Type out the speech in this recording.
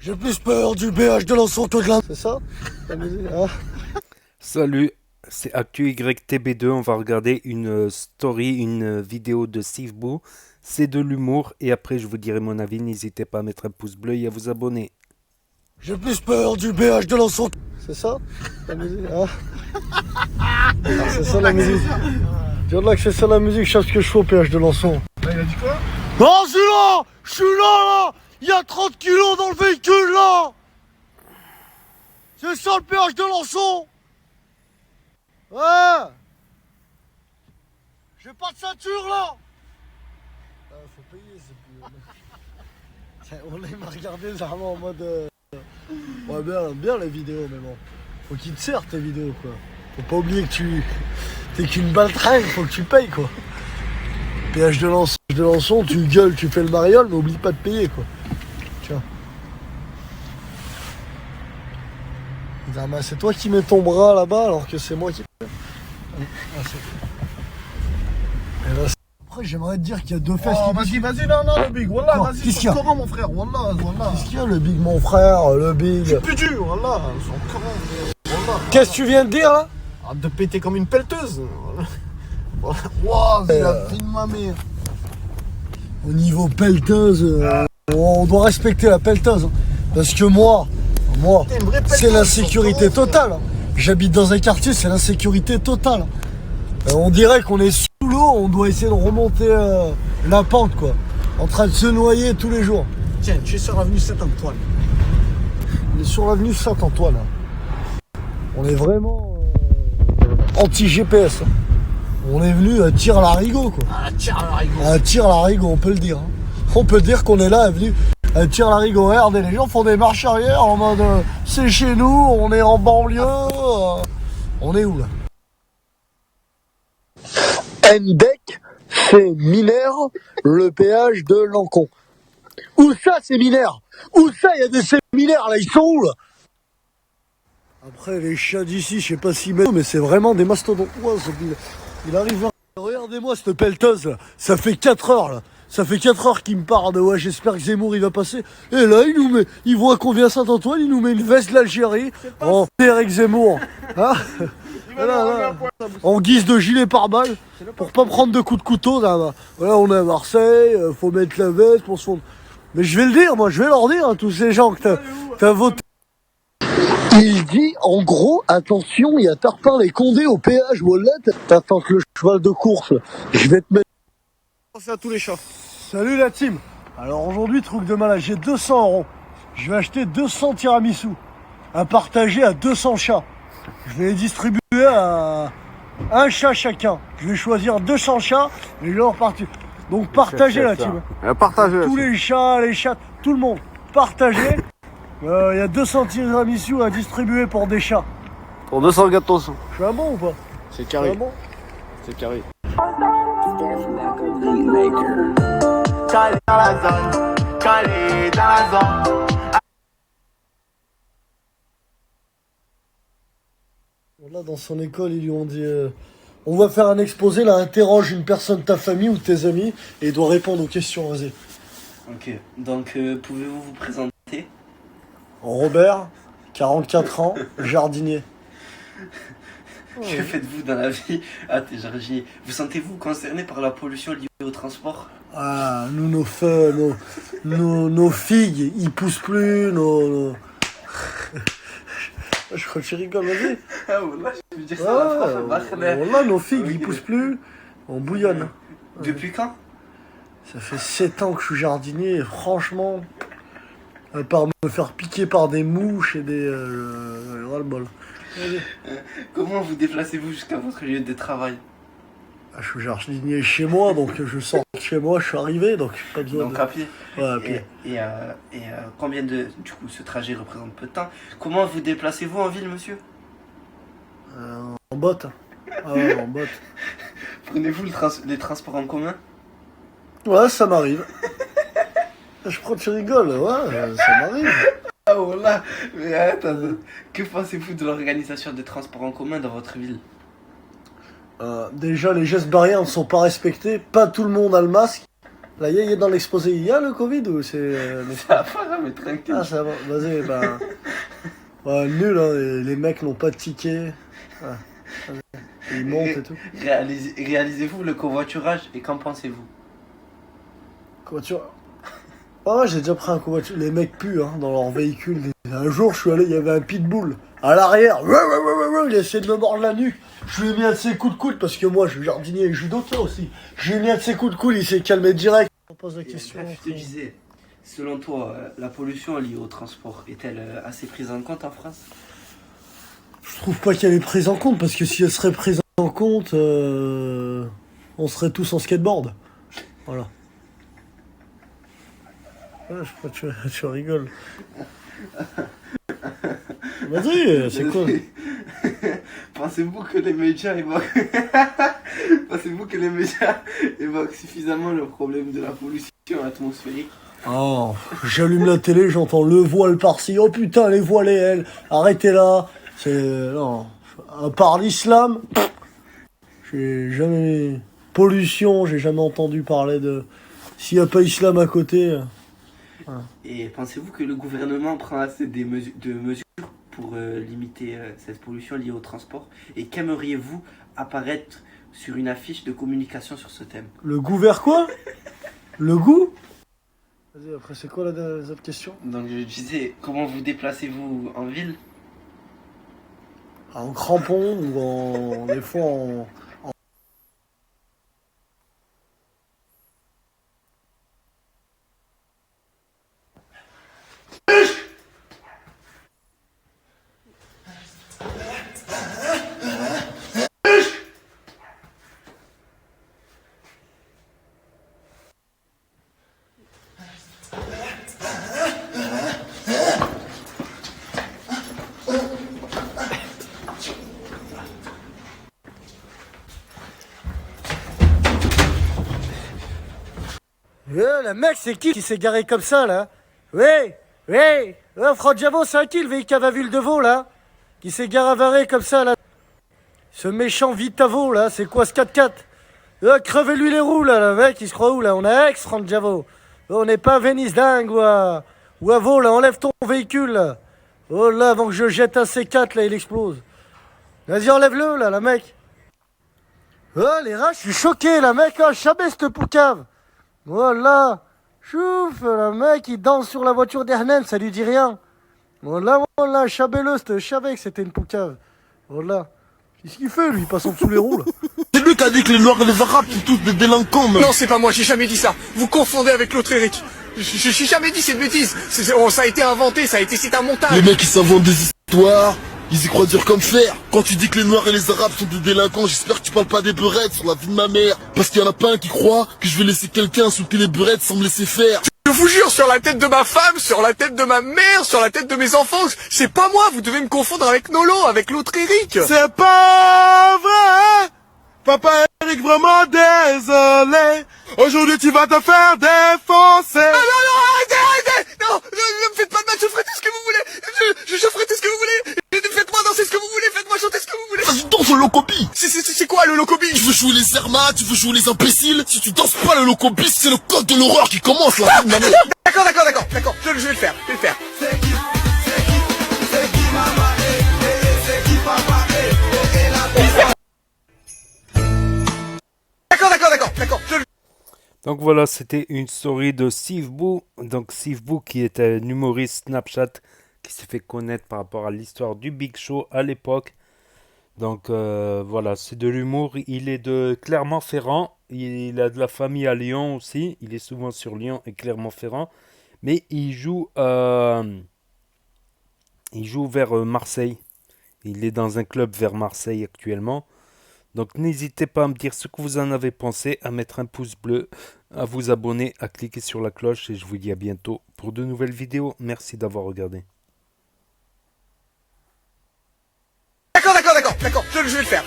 J'ai plus peur du péage de Lançon que de la... C'est ça la musique, hein? Salut, c'est ActuYTB2. On va regarder une story, une vidéo de Steve Boo. C'est de l'humour et après je vous dirai mon avis. N'hésitez pas à mettre un pouce bleu et à vous abonner. J'ai plus peur du péage de Lançon. C'est ça la musique, hein? Ah, c'est ça la musique. Dis là que c'est ça la musique, je sais ce que je fais au péage de Lançon. Là, il a dit quoi? Non, je suis là! Je suis là! Il y a 30 kilos dans le véhicule là! C'est ça le péage de Lançon! Ouais! J'ai pas de ceinture là! Faut payer, c'est plus. On m'a regardé vraiment en mode. Ouais, bien les vidéos, mais bon. Faut qu'ils te servent tes vidéos quoi. Faut pas oublier que t'es qu'une baltringue, faut que tu payes quoi. Péage de Lançon, tu gueules, tu fais le mariole, mais oublie pas de payer quoi. Tiens. C'est toi qui mets ton bras là-bas alors que c'est moi qui. Après, j'aimerais te dire qu'il y a deux fesses qui. Vas-y, non, le big, wallah, vas-y, Qu'est-ce qu'il y a? Coran, mon frère, wallah. Qu'est-ce qu'il y a le big, mon frère, le big? C'est plus dur, wallah, son Coran, wallah. Qu'est-ce que tu viens de dire là? Arrête de péter comme une pelleteuse. Waouh, c'est la fille de ma mère. Au niveau pelleteuse, on doit respecter la pelleteuse. Hein. Parce que moi, c'est l'insécurité totale. Hein. J'habite dans un quartier, c'est l'insécurité totale. On dirait qu'on est sous l'eau, on doit essayer de remonter la pente, quoi. En train de se noyer tous les jours. Tiens, tu es sur l'avenue Saint-Antoine. On est sur l'avenue Saint-Antoine. Hein. On est vraiment anti-GPS. Hein. On est venu à tir-larigot, quoi. Ah, tir-larigot. À tir-larigot, on peut le dire. Hein. On peut dire qu'on est là, venu à tir-larigot. Regarde, les gens font des marches arrière en mode c'est chez nous, on est en banlieue. On est où là? Ndec fait Mineur le péage de Lancon. Où ça c'est Mineur? Où ça il y a des séminaires là, ils sont où là? Après les chats d'ici, je sais pas s'ils mettent, mais c'est vraiment des mastodontes. Ouais, il arrive là. Regardez-moi cette pelleteuse là, ça fait 4 heures là. Ça fait 4 heures qu'il me parle de ouais, j'espère que Zemmour il va passer. Et là il voit qu'on vient à Saint-Antoine, il nous met une veste de l'Algérie. Oh, Eric Zemmour. Hein? Là, en guise de gilet pare-balles pour pas prendre de coups de couteau. Là. Voilà, on est à Marseille, faut mettre la veste pour se fondre. Mais je vais le dire, moi, je vais leur dire à tous ces gens que t'as voté. Il dit, en gros, attention, il y a Tarpin les Condés au péage, Wallet. T'attends que le cheval de course, je vais te mettre. Pensez à tous les chats. Salut la team. Alors aujourd'hui, truc de malade, j'ai 200 €. Je vais acheter 200 tiramisu à partager à 200 chats. Je vais les distribuer à un chat chacun. Je vais choisir 200 chats et je vais leur partir. Donc partagez la team. Partagez. Tous les chats, tout le monde. Partagez. Il y a 200 tiramisu à distribuer pour des chats. Pour 200 gâteaux. Je suis un bon ou pas? C'est Je suis un bon? C'est carré. Là, dans son école, ils lui ont dit on va faire un exposé, là, interroge une personne de ta famille ou de tes amis et il doit répondre aux questions. Vas-y. Ok, donc pouvez-vous vous présenter? Robert, 44 ans, jardinier. Que faites-vous dans la vie? Ah, t'es jardinier. Vous sentez-vous concerné par la pollution liée au transport? Ah, nous, nos feux, nos figues, ils poussent plus, Je crois que tu rigoles, vas-y. Ah, voilà, je veux dire ça à la prof. Voilà, nos figues, ils poussent plus, on bouillonne. Depuis quand? Ça fait 7 ans que je suis jardinier et franchement, à part me faire piquer par des mouches et des... ras-le-bol. Comment vous déplacez-vous jusqu'à votre lieu de travail? Je suis jardinier chez moi, donc je sors de chez moi, je suis arrivé, donc pas besoin Donc de... à pied. Ouais, à pied. Et combien de... Du coup, ce trajet représente peu de temps. Comment vous déplacez-vous en ville, monsieur? En botte. Ah ouais, en botte. Prenez-vous les transports en commun? Ouais, ça m'arrive. Je crois que tu rigoles, ouais, ça m'arrive. Ah voilà. Mais attends, que pensez-vous de l'organisation des transports en commun dans votre ville? Déjà, les gestes barrières ne sont pas respectés. Pas tout le monde a le masque. Là, il y a dans l'exposé, il y a le Covid ou c'est... Ça va pas, mais tranquille. Ah, ça va, vas-y, bah... Ouais, nul, hein, les mecs n'ont pas de ticket. Ouais, vas-y. Ils montent et tout. Réalisez-vous le covoiturage et qu'en pensez-vous? Covoiturage. Ah ouais, j'ai déjà pris un covoiturage. Les mecs puent hein, dans leur véhicule. Un jour, je suis allé, il y avait un pitbull à l'arrière. Il a essayé de me mordre la nuque. Je lui ai mis un de ses coups de coude parce que moi, je suis jardinier et judoka aussi. Je lui ai mis un de ses coups de coude, il s'est calmé direct. On pose la question. Bref, je te disais, selon toi, la pollution liée au transport est-elle assez prise en compte en France? Je trouve pas qu'elle est prise en compte parce que si elle serait prise en compte, on serait tous en skateboard. Voilà. Ouais, je sais pas, tu rigoles. Vas-y, c'est quoi? Pensez-vous que les médias évoquent... Pensez-vous que les médias évoquent suffisamment le problème de la pollution atmosphérique? Oh, j'allume la télé, j'entends le voile par-ci. Oh putain, les voiles et elles, arrêtez là. C'est... Non. À part l'islam, j'ai jamais... Pollution, j'ai jamais entendu parler de... S'il n'y a pas islam à côté... Et pensez-vous que le gouvernement prend assez de mesures pour limiter cette pollution liée au transport? Et qu'aimeriez-vous apparaître sur une affiche de communication sur ce thème? Le goût vers quoi? Le goût? Vas-y, après, c'est quoi les autres questions? Donc je disais, comment vous déplacez-vous en ville? En crampon ou en... des fois en... le mec, c'est qui s'est garé comme ça, là? Oui, oui. Franck Javot, c'est qui le véhicule à vue de veau, là? Qui s'est garé comme ça, là? Ce méchant Vitavo, là, c'est quoi ce 4x4? Crevez-lui les roues, là, le mec, il se croit où, là? On est à Aix, Franck Javot. On n'est pas à Venise dingue ou à Vaux, là. Enlève ton véhicule, là. Oh, là, avant que je jette un C4, là, il explose. Vas-y, enlève-le, là, mec. Oh, les rats, je suis choqué, là, mec. Oh, chabais, cette poucave. Voilà. Chouf, le mec, il danse sur la voiture d'Hernen, ça lui dit rien. Voilà, chabelleux, je savais que c'était une poucave. Voilà. Qu'est-ce qu'il fait, lui? Il passe en dessous les roues, là. C'est lui qui a dit que les Noirs et les Arabes sont tous des délinquants, même. Non, c'est pas moi, j'ai jamais dit ça. Vous confondez avec l'autre Eric. J'ai jamais dit cette bêtise. Ça a été inventé, c'est un montage. Les mecs, ils s'inventent des histoires. Ils y croient dur comme fer. Quand tu dis que les Noirs et les Arabes sont des délinquants, j'espère que tu parles pas des beurettes sur la vie de ma mère. Parce qu'il y en a pas un qui croit que je vais laisser quelqu'un insulter les beurettes sans me laisser faire. Je vous jure, sur la tête de ma femme, sur la tête de ma mère, sur la tête de mes enfants, c'est pas moi, vous devez me confondre avec Nolo, avec l'autre Eric. C'est pas vrai. Papa Eric, vraiment désolé. Aujourd'hui, tu vas te faire défoncer. Ah non, arrêtez. Non, ne me faites pas de mal, je ferai tout ce que vous voulez. Je ferai tout ce que vous voulez. Faites-moi danser ce que vous voulez, faites-moi chanter ce que vous voulez. Vas-y, danse le locobi. C'est quoi le locobi? Tu veux jouer les Zerma, tu veux jouer les imbéciles. Si tu danses pas le locobi, c'est le code de l'horreur qui commence là. D'accord, je vais le faire, D'accord. Donc voilà, c'était une story de Steve Boo. Donc Steve Boo qui est un humoriste Snapchat qui s'est fait connaître par rapport à l'histoire du Big Show à l'époque. Donc voilà, c'est de l'humour. Il est de Clermont-Ferrand. Il a de la famille à Lyon aussi. Il est souvent sur Lyon et Clermont-Ferrand. Mais il joue vers Marseille. Il est dans un club vers Marseille actuellement. Donc n'hésitez pas à me dire ce que vous en avez pensé, à mettre un pouce bleu, à vous abonner, à cliquer sur la cloche et je vous dis à bientôt pour de nouvelles vidéos. Merci d'avoir regardé. D'accord, je vais le faire.